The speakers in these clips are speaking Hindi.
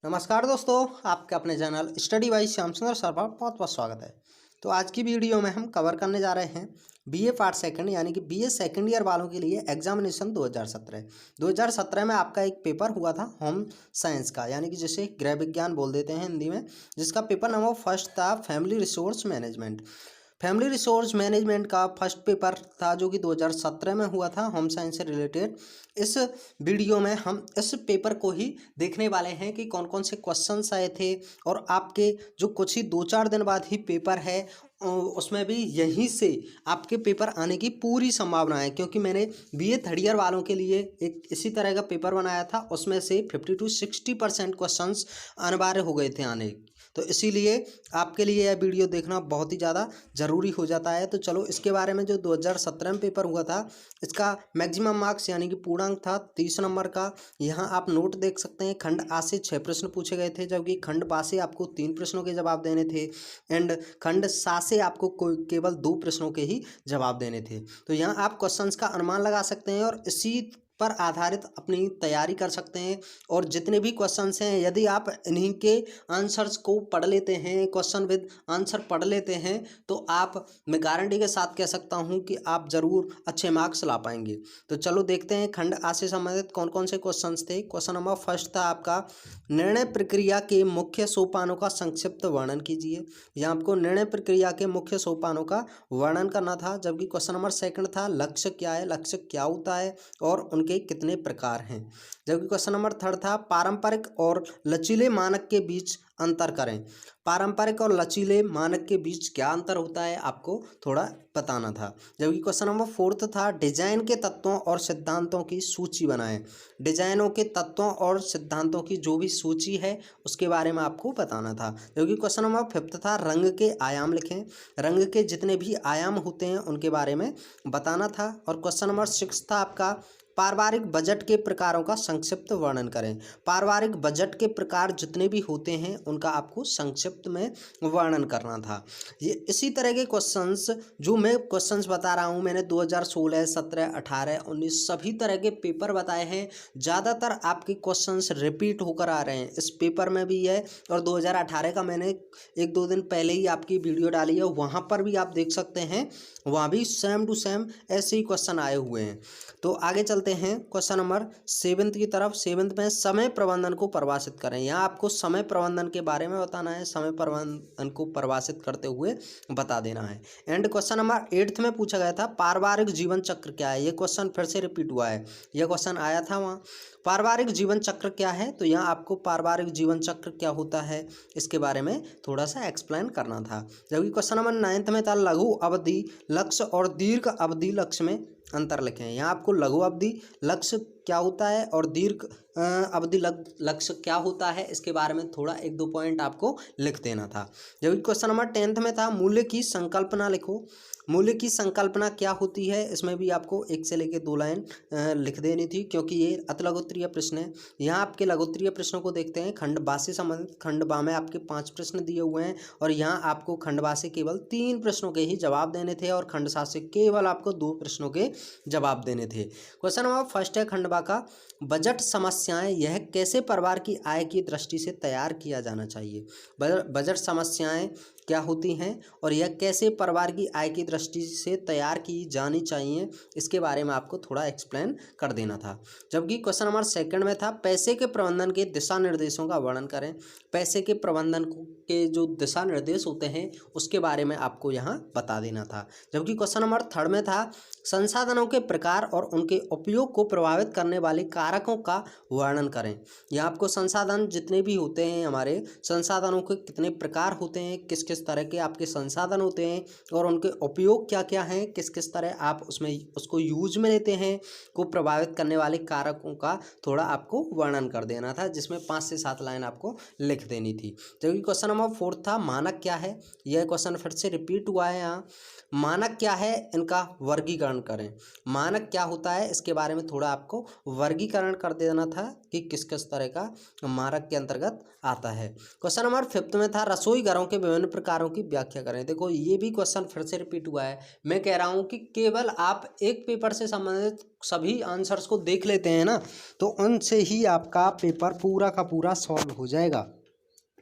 नमस्कार दोस्तों, आपके अपने चैनल स्टडी बाई श्याम सुंदर सर पर बहुत बहुत स्वागत है। तो आज की वीडियो में हम कवर करने जा रहे हैं बीए पार्ट सेकंड यानी कि बीए सेकंड ईयर वालों के लिए एग्जामिनेशन 2017 में आपका एक पेपर हुआ था होम साइंस का, यानी कि जिसे गृह विज्ञान बोल देते हैं हिंदी में, जिसका पेपर नंबर फर्स्ट था family resource management. Family resource management का फर्स्ट पेपर था जो कि 2017 में हुआ था होम साइंस से रिलेटेड। इस वीडियो में हम इस पेपर को ही देखने वाले हैं कि कौन कौन से क्वेश्चंस आए थे, और आपके जो कुछ ही 2-4 दिन बाद ही पेपर है उसमें भी यहीं से आपके पेपर आने की पूरी संभावना है, क्योंकि मैंने बीए थर्ड ईयर वालों के लिए एक इसी तरह का पेपर बनाया था। उसमें से 50-60% क्वेश्चंस अनिवार्य हो गए थे आने, तो इसीलिए आपके लिए यह वीडियो देखना बहुत ही ज़्यादा ज़रूरी हो जाता है। तो चलो इसके बारे में, जो 2017 में पेपर हुआ था, इसका मैक्सिमम मार्क्स यानी कि पूर्णांक था 30 नंबर का। यहाँ आप नोट देख सकते हैं, खंड आ से 6 प्रश्न पूछे गए थे, जबकि खंड बा से आपको 3 प्रश्नों के जवाब देने थे, एंड खंड सा से आपको केवल 2 प्रश्नों के ही जवाब देने थे। तो यहाँ आप क्वेश्चंस का अनुमान लगा सकते हैं और इसी पर आधारित अपनी तैयारी कर सकते हैं। और जितने भी क्वेश्चंस हैं, यदि आप इन्हीं के आंसर्स को पढ़ लेते हैं, क्वेश्चन विद आंसर पढ़ लेते हैं, तो आप, मैं गारंटी के साथ कह सकता हूं कि आप ज़रूर अच्छे मार्क्स ला पाएंगे। तो चलो देखते हैं खंड आ से संबंधित कौन कौन से क्वेश्चंस थे। क्वेश्चन नंबर फर्स्ट था आपका, निर्णय प्रक्रिया के मुख्य सोपानों का संक्षिप्त वर्णन कीजिए। यहाँ आपको निर्णय प्रक्रिया के मुख्य सोपानों का वर्णन करना था। जबकि क्वेश्चन नंबर सेकंड था, लक्ष्य क्या है, लक्ष्य क्या होता है और उनके कितने प्रकार हैं। जबकि क्वेश्चन नंबर थर्ड था, पारंपरिक और लचीले मानक के बीच अंतर करें। पारंपरिक और लचीले मानक के बीच क्या अंतर होता है, आपको थोड़ा बताना था। जबकि क्वेश्चन नंबर फोर्थ था, डिजाइन के तत्वों और सिद्धांतों की सूची बनाएं। डिजाइनों के तत्वों और सिद्धांतों की जो भी सूची है उसके बारे में आपको बताना था। जबकि क्वेश्चन नंबर फिफ्थ था, रंग के आयाम लिखें। रंग के जितने भी आयाम होते हैं उनके बारे में बताना था। और क्वेश्चन नंबर सिक्स था आपका, पारिवारिक बजट के प्रकारों का संक्षिप्त वर्णन करें। पारिवारिक बजट के प्रकार जितने भी होते हैं उनका आपको संक्षिप्त में वर्णन करना था। ये इसी तरह के क्वेश्चंस जो मैं क्वेश्चंस बता रहा हूँ, मैंने 2016, 17, 18, 19 सभी तरह के पेपर बताए हैं। ज़्यादातर आपके क्वेश्चंस रिपीट होकर आ रहे हैं, इस पेपर में भी है। और 2018 का मैंने 1-2 दिन पहले ही आपकी वीडियो डाली है, वहाँ पर भी आप देख सकते हैं, वहाँ भी सेम टू सेम ऐसे ही क्वेश्चन आए हुए हैं। तो आगे चलते हैं क्वेश्चन नंबर 7 की तरफ। 7 में समय प्रबंधन को परिभाषित करें। यहाँ आपको समय प्रबंधन के बारे में बताना है, समय प्रबंधन को परिभाषित करते हुए बता देना है। एंड क्वेश्चन नंबर 8 में पूछा गया था, पारिवारिक जीवन चक्र क्या है। ये क्वेश्चन फिर से रिपीट हुआ है, यह क्वेश्चन आया था वहाँ। पारिवारिक जीवन चक्र क्या है, तो यहाँ आपको पारिवारिक जीवन चक्र क्या होता है इसके बारे में थोड़ा सा एक्सप्लेन करना था। जबकि क्वेश्चन नंबर 9 में था, लघु अवधि लक्ष्य और दीर्घ अवधि लक्ष्य में अंतर लिखें। यहाँ आपको लघु अवधि लक्ष्य क्या होता है और दीर्घ अवधि लक्ष्य क्या होता है इसके बारे में थोड़ा 1-2 पॉइंट आपको लिख देना था। जबकि क्वेश्चन नंबर 10 में था, मूल्य की संकल्पना लिखो। मूल्य की संकल्पना क्या होती है, इसमें भी आपको 1 से लेकर 2 लाइन लिख देनी थी, क्योंकि ये अति लघुत्तरीय प्रश्न है। यहाँ आपके लघुत्तरीय प्रश्नों को देखते हैं। खंड बा से संबंधित, खंड बा में आपके 5 प्रश्न दिए हुए हैं, और यहाँ आपको खंड बा से केवल 3 प्रश्नों के ही जवाब देने थे, और खंड सा से केवल आपको 2 प्रश्नों के जवाब देने थे। क्वेश्चन नंबर फर्स्ट है खंड बा का, बजट समस्याएं, यह कैसे परिवार की आय की दृष्टि से तैयार किया जाना चाहिए। बजट समस्याएं क्या होती हैं और यह कैसे परिवार की आय की दृष्टि से तैयार की जानी चाहिए, इसके बारे में आपको थोड़ा एक्सप्लेन कर देना था। जबकि क्वेश्चन नंबर सेकंड में था, पैसे के प्रबंधन के दिशा निर्देशों का वर्णन करें। पैसे के प्रबंधन के जो दिशा निर्देश होते हैं उसके बारे में आपको यहाँ बता देना था। जबकि क्वेश्चन नंबर थर्ड में था, संसाधनों के प्रकार और उनके उपयोग को प्रभावित करने वाले कारकों का वर्णन करें। यहाँ आपको संसाधन जितने भी होते हैं, हमारे संसाधनों के कितने प्रकार होते हैं, किस किस तरह के आपके संसाधन होते हैं और उनके उपयोग क्या क्या हैं, किस किस तरह आप उसमें उसको यूज में लेते हैं, को प्रभावित करने वाले कारकों का थोड़ा आपको वर्णन कर देना था, जिसमें 5 से 7 लाइन आपको लिख देनी थी। जबकि क्वेश्चन नंबर 4 था, मानक क्या है। यह क्वेश्चन फिर से रिपीट हुआ है यहाँ। मानक क्या है, इनका वर्गीकरण करें। मानक क्या होता है इसके बारे में थोड़ा आपको वर्गीकरण कर देना था कि किस किस तरह का मानक के अंतर्गत आता है। क्वेश्चन नंबर 5 में था, रसोई घरों के विभिन्न प्रकारों की व्याख्या करें। देखो ये भी क्वेश्चन फिर से रिपीट हुआ है। मैं कह रहा हूँ कि केवल आप एक पेपर से संबंधित सभी आंसर्स को देख लेते हैं ना, तो उनसे ही आपका पेपर पूरा का पूरा सॉल्व हो जाएगा।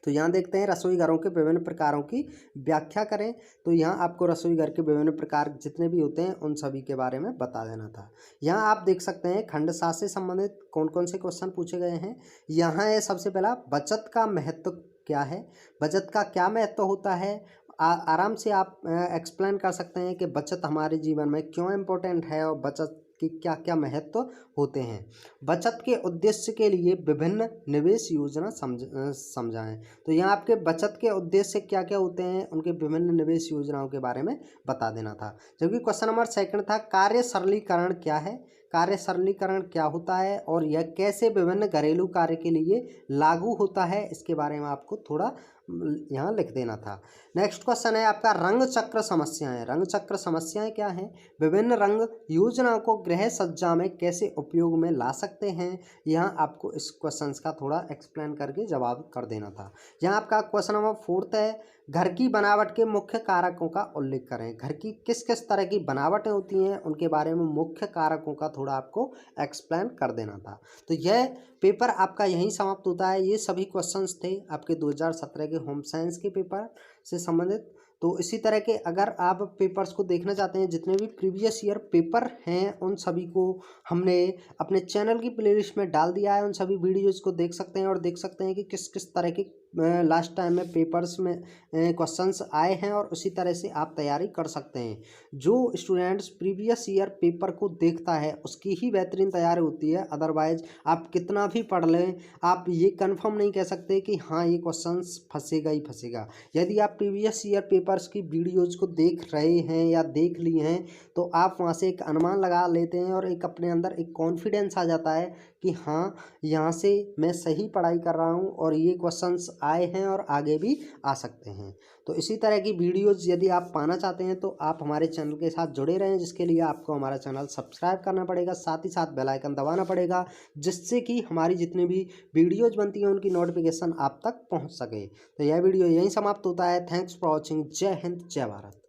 तो यहाँ देखते हैं रसोई घरों के विभिन्न प्रकारों की व्याख्या करें। तो यहाँ आपको रसोई घर के विभिन्न प्रकार जितने भी होते हैं उन सभी के बारे में बता देना था। यहाँ आप देख सकते हैं खंड 7 से संबंधित कौन कौन से क्वेश्चन पूछे गए हैं। यहाँ है सबसे पहला, बचत का महत्व क्या है, बचत का क्या महत्व होता है। आराम से आप एक्सप्लेन कर सकते हैं कि बचत हमारे जीवन में क्यों इम्पोर्टेंट है और बचत कि क्या क्या महत्व होते हैं। बचत के उद्देश्य के लिए विभिन्न निवेश योजना समझाएं। तो यहाँ आपके बचत के उद्देश्य क्या क्या होते हैं, उनके विभिन्न निवेश योजनाओं के बारे में बता देना था। जबकि क्वेश्चन नंबर 2 था, कार्य सरलीकरण क्या है, कार्य सरलीकरण क्या होता है और यह कैसे विभिन्न घरेलू कार्य के लिए लागू होता है, इसके बारे में आपको थोड़ा यहाँ लिख देना था। नेक्स्ट क्वेश्चन है आपका, रंग चक्र समस्याएं। रंग चक्र समस्याएं क्या हैं, विभिन्न रंग योजनाओं को गृह सज्जा में कैसे उपयोग में ला सकते हैं। यहाँ आपको इस क्वेश्चन का थोड़ा एक्सप्लेन करके जवाब कर देना था। यहाँ आपका क्वेश्चन नंबर 4 है, घर की बनावट के मुख्य कारकों का उल्लेख करें। घर की किस किस तरह की बनावटें होती हैं उनके बारे में मुख्य कारकों का थोड़ा आपको एक्सप्लेन कर देना था। तो यह पेपर आपका यहीं समाप्त होता है। ये सभी क्वेश्चंस थे आपके 2017 के होम साइंस के पेपर से संबंधित। तो इसी तरह के अगर आप पेपर्स को देखना चाहते हैं, जितने भी प्रीवियस ईयर पेपर हैं उन सभी को हमने अपने चैनल की प्लेलिस्ट में डाल दिया है। उन सभी वीडियोज़ को देख सकते हैं और देख सकते हैं कि किस किस तरह के लास्ट टाइम में पेपर्स में क्वेश्चंस आए हैं और उसी तरह से आप तैयारी कर सकते हैं। जो स्टूडेंट्स प्रीवियस ईयर पेपर को देखता है उसकी ही बेहतरीन तैयारी होती है। अदरवाइज आप कितना भी पढ़ लें, आप ये कंफर्म नहीं कह सकते कि हाँ ये क्वेश्चंस फंसेगा ही फंसेगा। यदि आप प्रीवियस ईयर पेपर्स की वीडियोज़ को देख रहे हैं या देख लिए हैं तो आप वहाँ से एक अनुमान लगा लेते हैं और एक अपने अंदर एक कॉन्फिडेंस आ जाता है कि हाँ यहाँ से मैं सही पढ़ाई कर रहा हूँ और ये क्वेश्चंस आए हैं और आगे भी आ सकते हैं। तो इसी तरह की वीडियोज़ यदि आप पाना चाहते हैं तो आप हमारे चैनल के साथ जुड़े रहें, जिसके लिए आपको हमारा चैनल सब्सक्राइब करना पड़ेगा, साथ ही साथ बेल आइकन दबाना पड़ेगा, जिससे कि हमारी जितनी भी वीडियोज़ बनती हैं उनकी नोटिफिकेशन आप तक पहुँच सके। तो यह वीडियो यहीं समाप्त होता है। Thanks for watching. जय हिंद, जय भारत।